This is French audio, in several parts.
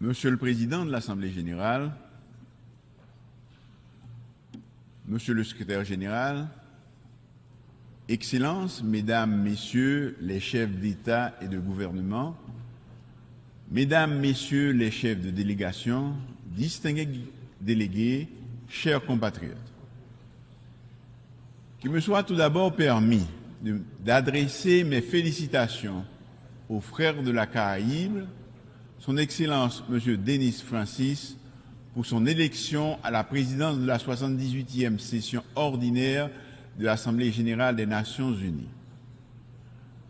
Monsieur le Président de l'Assemblée générale, Monsieur le Secrétaire général, Excellences, Mesdames, Messieurs les chefs d'État et de gouvernement, Mesdames, Messieurs les chefs de délégation, distingués délégués, chers compatriotes, qu'il me soit tout d'abord permis d'adresser mes félicitations aux frères de la Caraïbe, Son Excellence M. Denis Francis, pour son élection à la présidence de la 78e session ordinaire de l'Assemblée générale des Nations unies.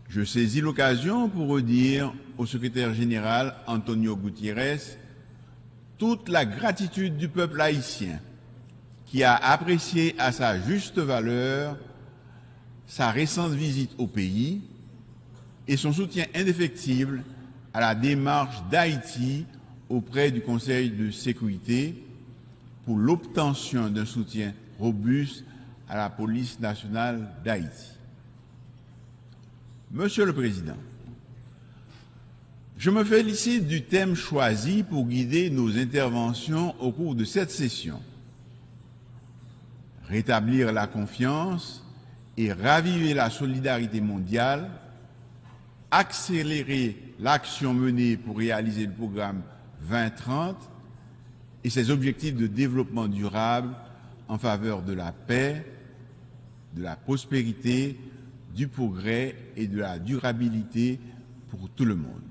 Je saisis l'occasion pour redire au secrétaire général Antonio Gutiérrez toute la gratitude du peuple haïtien qui a apprécié à sa juste valeur sa récente visite au pays et son soutien indéfectible à la démarche d'Haïti auprès du Conseil de sécurité pour l'obtention d'un soutien robuste à la police nationale d'Haïti. Monsieur le Président, je me félicite du thème choisi pour guider nos interventions au cours de cette session. Rétablir la confiance et raviver la solidarité mondiale, accélérer l'action menée pour réaliser le programme 2030 et ses objectifs de développement durable en faveur de la paix, de la prospérité, du progrès et de la durabilité pour tout le monde.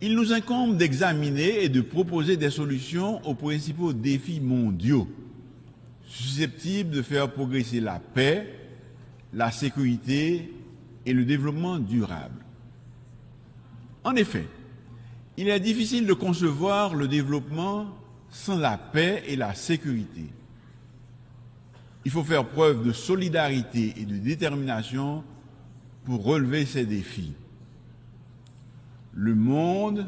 Il nous incombe d'examiner et de proposer des solutions aux principaux défis mondiaux susceptibles de faire progresser la paix, la sécurité et le développement durable. En effet, il est difficile de concevoir le développement sans la paix et la sécurité. Il faut faire preuve de solidarité et de détermination pour relever ces défis. Le monde,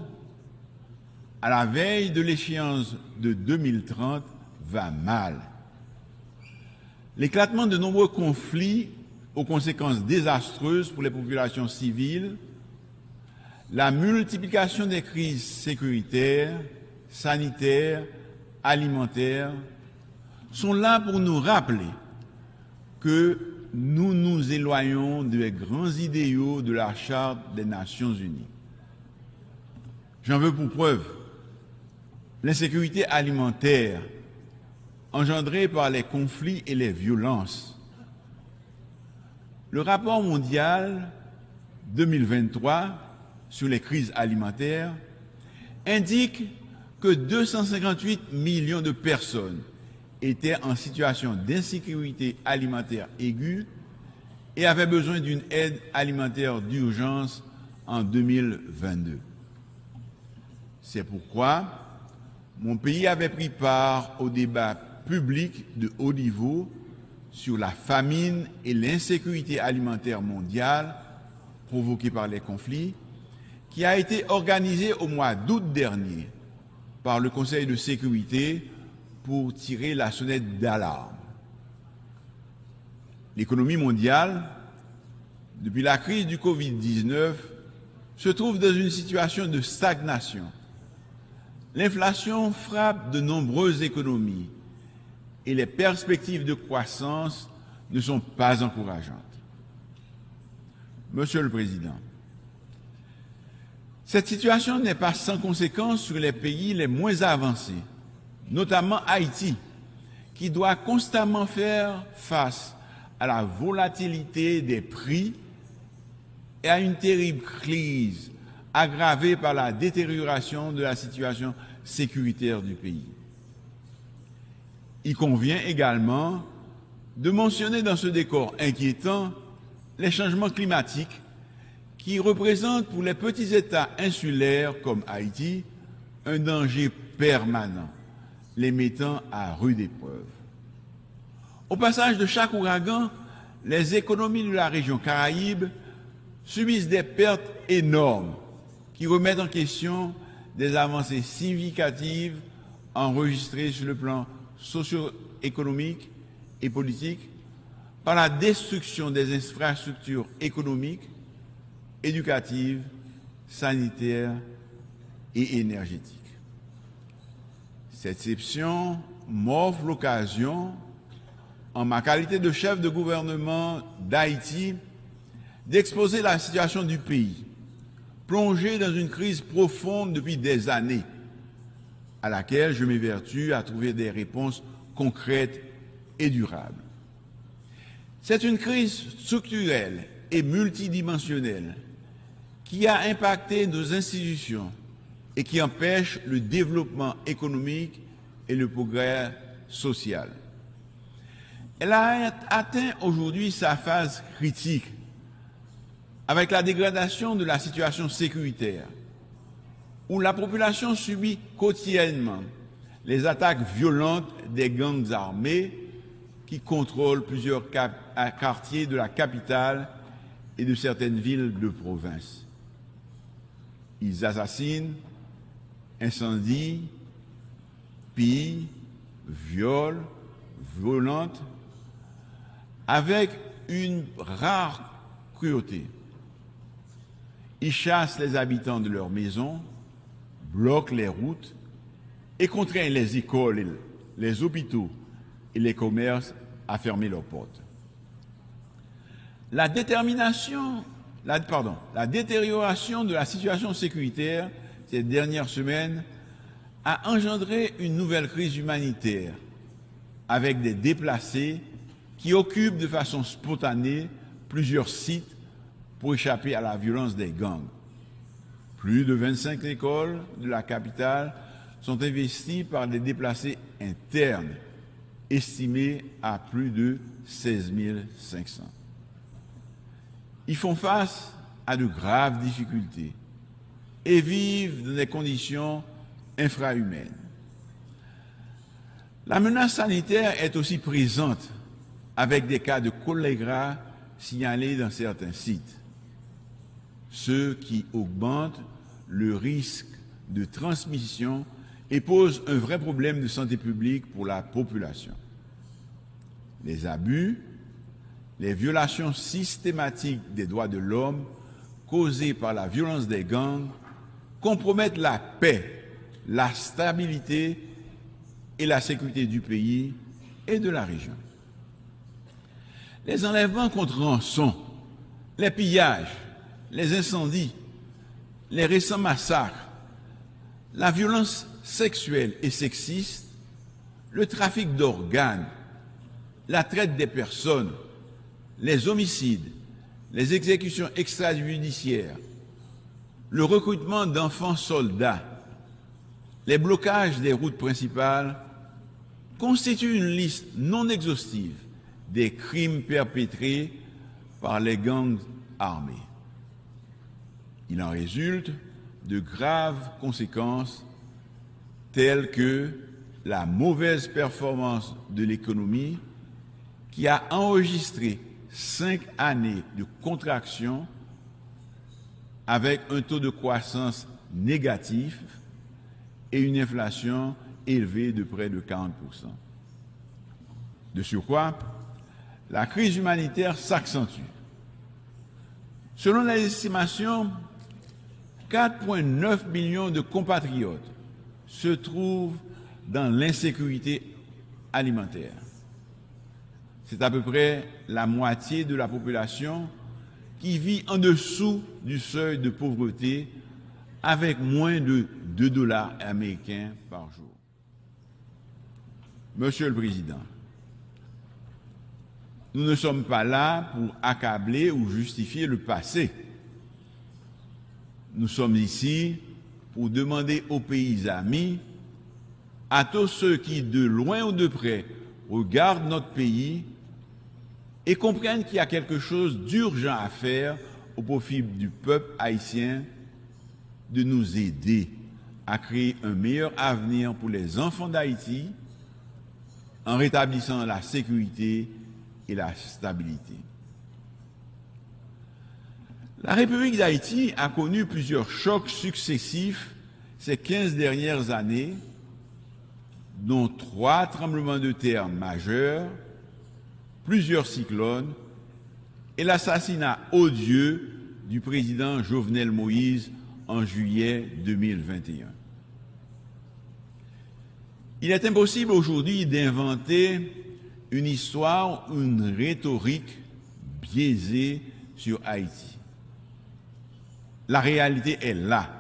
à la veille de l'échéance de 2030, va mal. L'éclatement de nombreux conflits aux conséquences désastreuses pour les populations civiles, la multiplication des crises sécuritaires, sanitaires, alimentaires, sont là pour nous rappeler que nous nous éloignons des grands idéaux de la Charte des Nations unies. J'en veux pour preuve l'insécurité alimentaire engendrée par les conflits et les violences. Le rapport mondial 2023 sur les crises alimentaires indique que 258 millions de personnes étaient en situation d'insécurité alimentaire aiguë et avaient besoin d'une aide alimentaire d'urgence en 2022. C'est pourquoi mon pays avait pris part au débat public de haut niveau sur la famine et l'insécurité alimentaire mondiale provoquée par les conflits, qui a été organisé au mois d'août dernier par le Conseil de sécurité pour tirer la sonnette d'alarme. L'économie mondiale, depuis la crise du Covid-19, se trouve dans une situation de stagnation. L'inflation frappe de nombreuses économies et les perspectives de croissance ne sont pas encourageantes. Monsieur le Président, cette situation n'est pas sans conséquence sur les pays les moins avancés, notamment Haïti, qui doit constamment faire face à la volatilité des prix et à une terrible crise aggravée par la détérioration de la situation sécuritaire du pays. Il convient également de mentionner dans ce décor inquiétant les changements climatiques qui représentent pour les petits États insulaires comme Haïti un danger permanent, les mettant à rude épreuve. Au passage de chaque ouragan, les économies de la région Caraïbe subissent des pertes énormes qui remettent en question des avancées significatives enregistrées sur le plan socio-économique et politique par la destruction des infrastructures économiques, éducatives, sanitaires et énergétique. Cette session m'offre l'occasion, en ma qualité de chef de gouvernement d'Haïti, d'exposer la situation du pays, plongé dans une crise profonde depuis des années, à laquelle je m'évertue à trouver des réponses concrètes et durables. C'est une crise structurelle et multidimensionnelle qui a impacté nos institutions et qui empêche le développement économique et le progrès social. Elle a atteint aujourd'hui sa phase critique avec la dégradation de la situation sécuritaire, où la population subit quotidiennement les attaques violentes des gangs armés qui contrôlent plusieurs quartiers de la capitale et de certaines villes de province. Ils assassinent, incendient, pillent, violent, violentent, avec une rare cruauté. Ils chassent les habitants de leurs maisons, bloquent les routes et contraignent les écoles, les hôpitaux et les commerces à fermer leurs portes. La détérioration de la situation sécuritaire ces dernières semaines a engendré une nouvelle crise humanitaire avec des déplacés qui occupent de façon spontanée plusieurs sites pour échapper à la violence des gangs. Plus de 25 écoles de la capitale sont investies par des déplacés internes, estimés à plus de 16 500. Ils font face à de graves difficultés et vivent dans des conditions infrahumaines. La menace sanitaire est aussi présente avec des cas de choléra signalés dans certains sites, ce qui augmente le risque de transmission et pose un vrai problème de santé publique pour la population. Les abus, les violations systématiques des droits de l'homme causées par la violence des gangs compromettent la paix, la stabilité et la sécurité du pays et de la région. Les enlèvements contre rançon, les pillages, les incendies, les récents massacres, la violence sexuelle et sexiste, le trafic d'organes, la traite des personnes, les homicides, les exécutions extrajudiciaires, le recrutement d'enfants soldats, les blocages des routes principales constituent une liste non exhaustive des crimes perpétrés par les gangs armés. Il en résulte de graves conséquences telles que la mauvaise performance de l'économie qui a enregistré 5 années de contraction avec un taux de croissance négatif et une inflation élevée de près de 40%. De surcroît, la crise humanitaire s'accentue. Selon les estimations, 4,9 millions de compatriotes se trouvent dans l'insécurité alimentaire. C'est à peu près la moitié de la population qui vit en dessous du seuil de pauvreté avec moins de $2 américains par jour. Monsieur le Président, nous ne sommes pas là pour accabler ou justifier le passé. Nous sommes ici pour demander aux pays amis, à tous ceux qui, de loin ou de près, regardent notre pays et comprennent qu'il y a quelque chose d'urgent à faire au profit du peuple haïtien, de nous aider à créer un meilleur avenir pour les enfants d'Haïti en rétablissant la sécurité et la stabilité. La République d'Haïti a connu plusieurs chocs successifs ces 15 dernières années, dont 3 tremblements de terre majeurs, plusieurs cyclones et l'assassinat odieux du président Jovenel Moïse en juillet 2021. Il est impossible aujourd'hui d'inventer une histoire ou une rhétorique biaisée sur Haïti. La réalité est là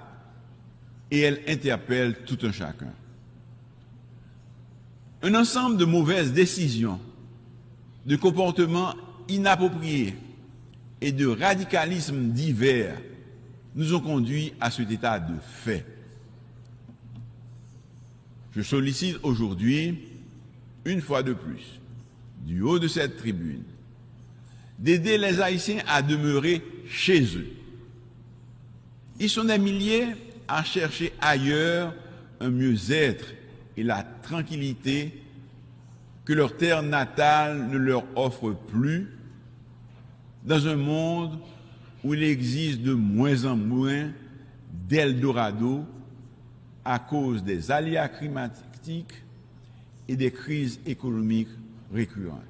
et elle interpelle tout un chacun. Un ensemble de mauvaises décisions, de comportements inappropriés et de radicalismes divers nous ont conduits à cet état de fait. Je sollicite aujourd'hui, une fois de plus, du haut de cette tribune, d'aider les Haïtiens à demeurer chez eux. Ils sont des milliers à chercher ailleurs un mieux-être et la tranquillité que leur terre natale ne leur offre plus, dans un monde où il existe de moins en moins d'Eldorado à cause des aléas climatiques et des crises économiques récurrentes.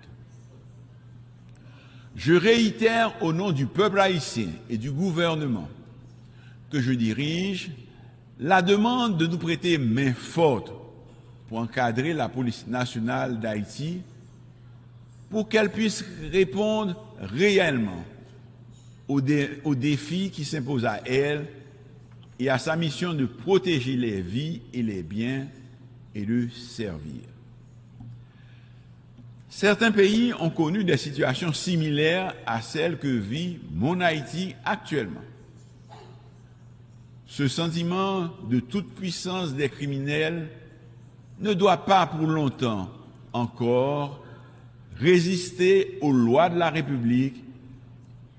Je réitère au nom du peuple haïtien et du gouvernement que je dirige la demande de nous prêter main forte pour encadrer la police nationale d'Haïti pour qu'elle puisse répondre réellement aux défis qui s'imposent à elle et à sa mission de protéger les vies et les biens et de servir. Certains pays ont connu des situations similaires à celles que vit mon Haïti actuellement. Ce sentiment de toute puissance des criminels ne doit pas pour longtemps encore résister aux lois de la République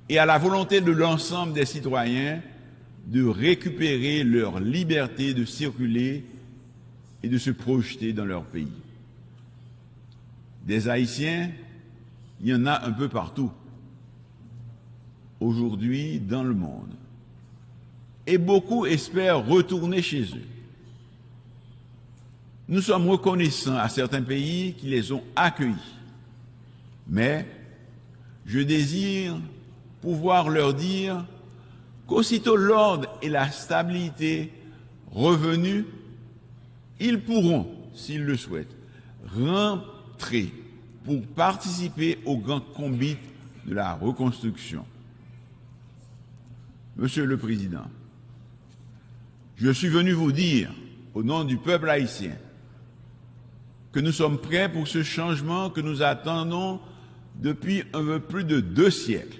et à la volonté de l'ensemble des citoyens de récupérer leur liberté de circuler et de se projeter dans leur pays. Des Haïtiens, il y en a un peu partout, aujourd'hui dans le monde. Et beaucoup espèrent retourner chez eux. Nous sommes reconnaissants à certains pays qui les ont accueillis. Mais je désire pouvoir leur dire qu'aussitôt l'ordre et la stabilité revenus, ils pourront, s'ils le souhaitent, rentrer pour participer au grand combat de la reconstruction. Monsieur le Président, je suis venu vous dire, au nom du peuple haïtien, que nous sommes prêts pour ce changement que nous attendons depuis un peu plus de 2 siècles.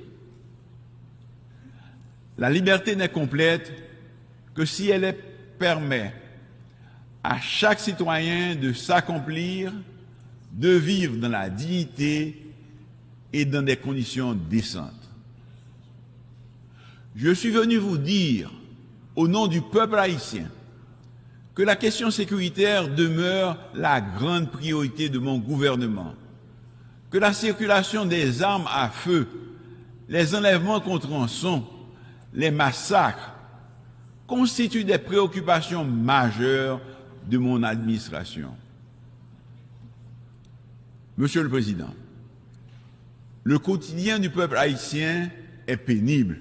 La liberté n'est complète que si elle permet à chaque citoyen de s'accomplir, de vivre dans la dignité et dans des conditions décentes. Je suis venu vous dire, au nom du peuple haïtien, que la question sécuritaire demeure la grande priorité de mon gouvernement, que la circulation des armes à feu, les enlèvements contre rançon, les massacres constituent des préoccupations majeures de mon administration. Monsieur le Président, le quotidien du peuple haïtien est pénible.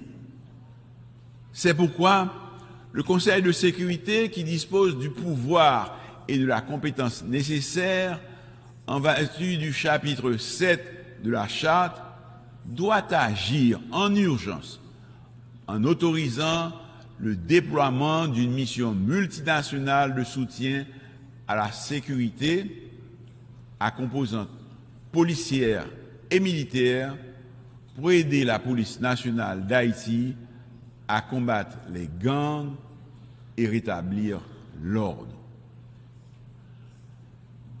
C'est pourquoi le Conseil de sécurité, qui dispose du pouvoir et de la compétence nécessaires en vertu du chapitre 7 de la Charte, doit agir en urgence en autorisant le déploiement d'une mission multinationale de soutien à la sécurité à composante policière et militaire pour aider la police nationale d'Haïti à combattre les gangs et rétablir l'ordre.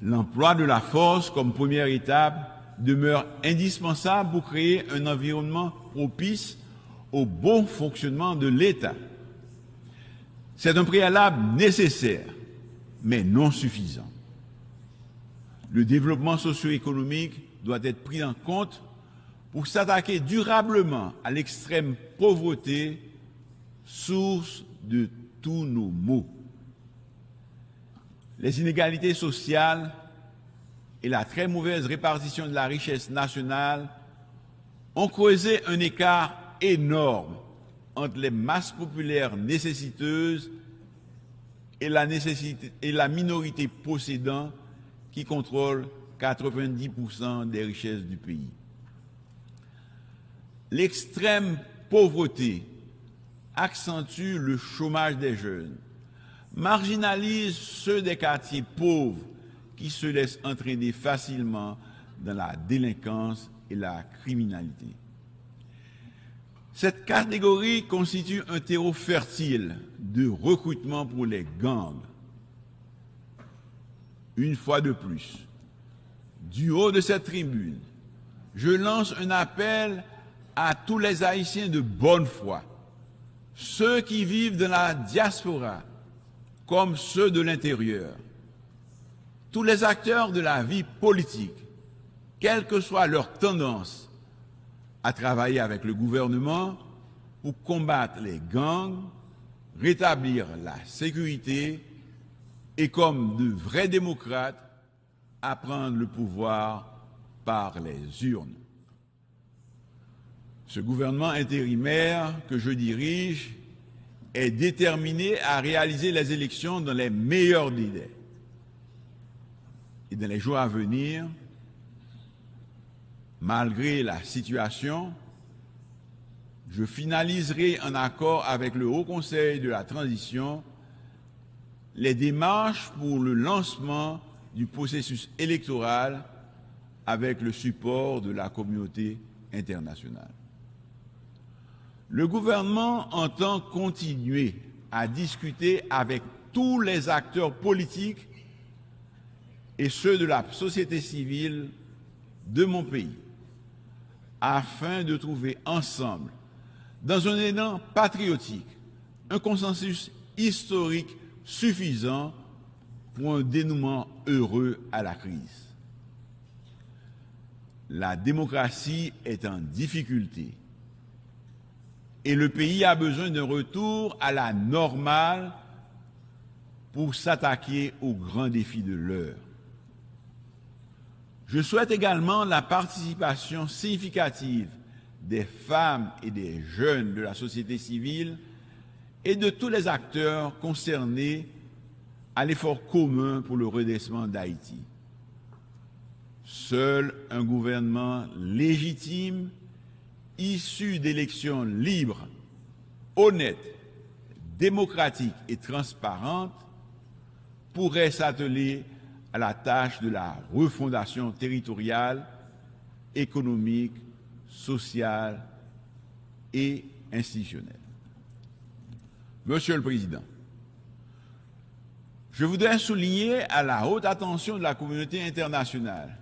L'emploi de la force comme première étape demeure indispensable pour créer un environnement propice au bon fonctionnement de l'État. C'est un préalable nécessaire, mais non suffisant. Le développement socio-économique doit être pris en compte pour s'attaquer durablement à l'extrême pauvreté, source de tous nos maux. Les inégalités sociales et la très mauvaise répartition de la richesse nationale ont creusé un écart énorme entre les masses populaires nécessiteuses et la minorité possédant qui contrôle 90% des richesses du pays. L'extrême pauvreté accentue le chômage des jeunes, marginalise ceux des quartiers pauvres qui se laissent entraîner facilement dans la délinquance et la criminalité. Cette catégorie constitue un terreau fertile de recrutement pour les gangs. Une fois de plus, du haut de cette tribune, je lance un appel à tous les Haïtiens de bonne foi, ceux qui vivent dans la diaspora comme ceux de l'intérieur, tous les acteurs de la vie politique, quelle que soit leur tendance, à travailler avec le gouvernement pour combattre les gangs, rétablir la sécurité et, comme de vrais démocrates, à prendre le pouvoir par les urnes. Ce gouvernement intérimaire que je dirige est déterminé à réaliser les élections dans les meilleurs délais. Et dans les jours à venir, malgré la situation, je finaliserai en accord avec le Haut Conseil de la Transition les démarches pour le lancement du processus électoral avec le support de la communauté internationale. Le gouvernement entend continuer à discuter avec tous les acteurs politiques et ceux de la société civile de mon pays, afin de trouver ensemble, dans un élan patriotique, un consensus historique suffisant pour un dénouement heureux à la crise. La démocratie est en difficulté et le pays a besoin d'un retour à la normale pour s'attaquer aux grands défis de l'heure. Je souhaite également la participation significative des femmes et des jeunes de la société civile et de tous les acteurs concernés à l'effort commun pour le redressement d'Haïti. Seul un gouvernement légitime, issu d'élections libres, honnêtes, démocratiques et transparentes, pourrait s'atteler à la tâche de la refondation territoriale, économique, sociale et institutionnelle. Monsieur le Président, je voudrais souligner à la haute attention de la communauté internationale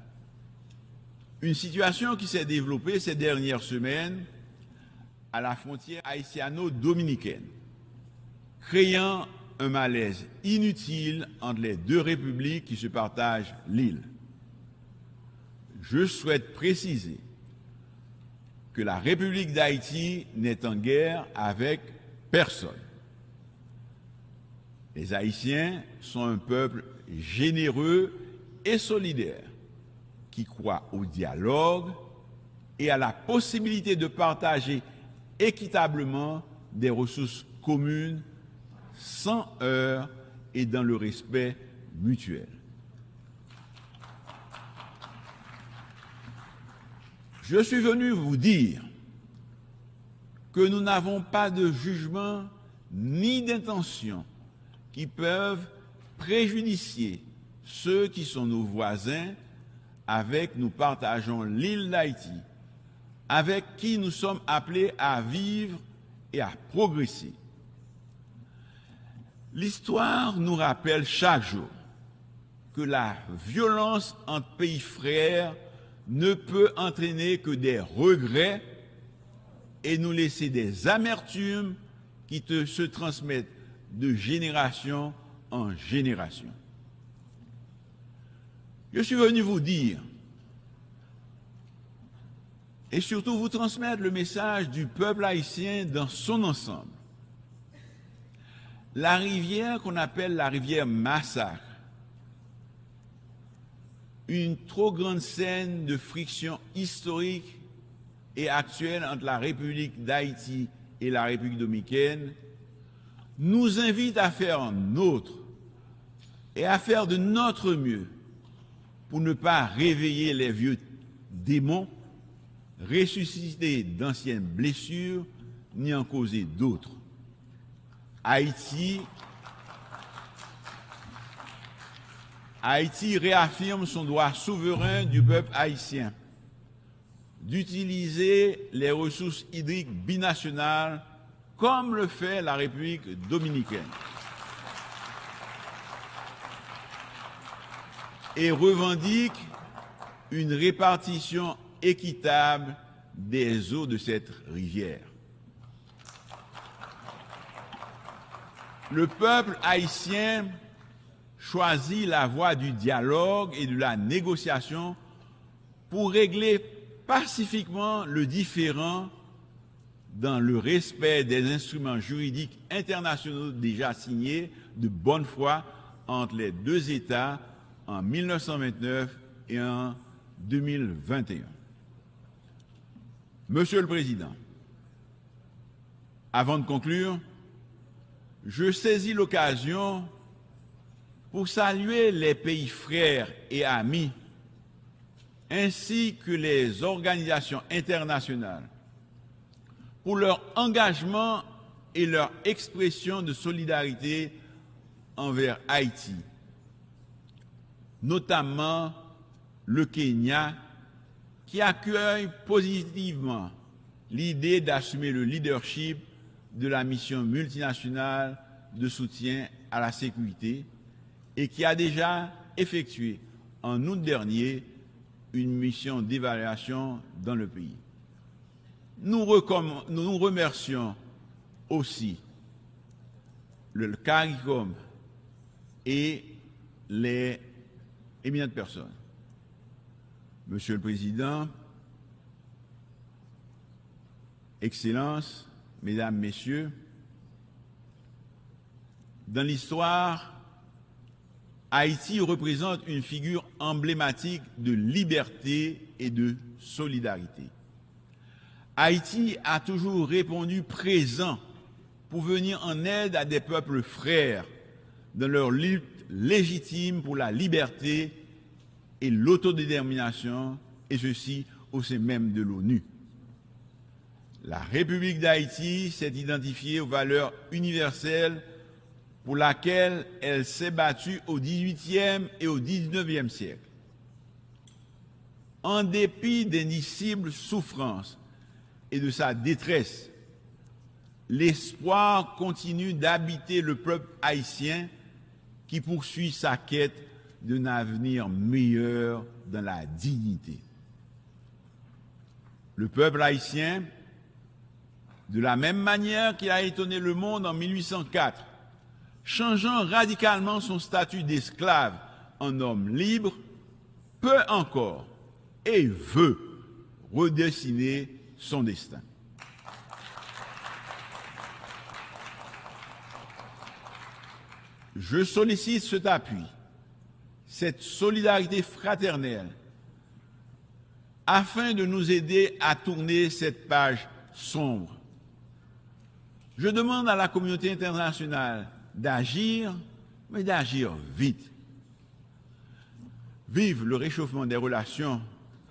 une situation qui s'est développée ces dernières semaines à la frontière haïtiano-dominicaine, créant un malaise inutile entre les deux républiques qui se partagent l'île. Je souhaite préciser que la République d'Haïti n'est en guerre avec personne. Les Haïtiens sont un peuple généreux et solidaire qui croit au dialogue et à la possibilité de partager équitablement des ressources communes sans heurts et dans le respect mutuel. Je suis venu vous dire que nous n'avons pas de jugement ni d'intention qui peuvent préjudicier ceux qui sont nos voisins, avec nous partageons l'île d'Haïti, avec qui nous sommes appelés à vivre et à progresser. L'histoire nous rappelle chaque jour que la violence entre pays frères ne peut entraîner que des regrets et nous laisser des amertumes qui se transmettent de génération en génération. Je suis venu vous dire et surtout vous transmettre le message du peuple haïtien dans son ensemble. La rivière qu'on appelle la rivière Massacre, une trop grande scène de friction historique et actuelle entre la République d'Haïti et la République dominicaine nous invitent à faire nôtre et à faire de notre mieux pour ne pas réveiller les vieux démons, ressusciter d'anciennes blessures, ni en causer d'autres. Haïti réaffirme son droit souverain du peuple haïtien d'utiliser les ressources hydriques binationales comme le fait la République dominicaine et revendique une répartition équitable des eaux de cette rivière. Le peuple haïtien choisit la voie du dialogue et de la négociation pour régler pacifiquement le différend dans le respect des instruments juridiques internationaux déjà signés de bonne foi entre les deux États en 1929 et en 2021. Monsieur le Président, avant de conclure, je saisis l'occasion pour saluer les pays frères et amis ainsi que les organisations internationales pour leur engagement et leur expression de solidarité envers Haïti, notamment le Kenya, qui accueille positivement l'idée d'assumer le leadership de la mission multinationale de soutien à la sécurité et qui a déjà effectué en août dernier une mission d'évaluation dans le pays. Nous remercions aussi le CARICOM et les éminentes personnes. Monsieur le Président, Excellences, Mesdames, Messieurs, dans l'histoire, Haïti représente une figure emblématique de liberté et de solidarité. Haïti a toujours répondu présent pour venir en aide à des peuples frères dans leur lutte légitime pour la liberté et l'autodétermination, et ceci au sein même de l'ONU. La République d'Haïti s'est identifiée aux valeurs universelles pour laquelle elle s'est battue au XVIIIe et au XIXe siècle. En dépit d'indicibles souffrances et de sa détresse, l'espoir continue d'habiter le peuple haïtien qui poursuit sa quête d'un avenir meilleur dans la dignité. Le peuple haïtien, de la même manière qu'il a étonné le monde en 1804, changeant radicalement son statut d'esclave en homme libre, peut encore et veut redessiner son destin. Je sollicite cet appui, cette solidarité fraternelle, afin de nous aider à tourner cette page sombre. Je demande à la communauté internationale d'agir, mais d'agir vite. Vive le réchauffement des relations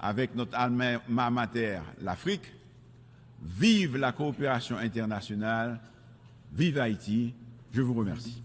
avec notre alma mater, l'Afrique. Vive la coopération internationale. Vive Haïti. Je vous remercie.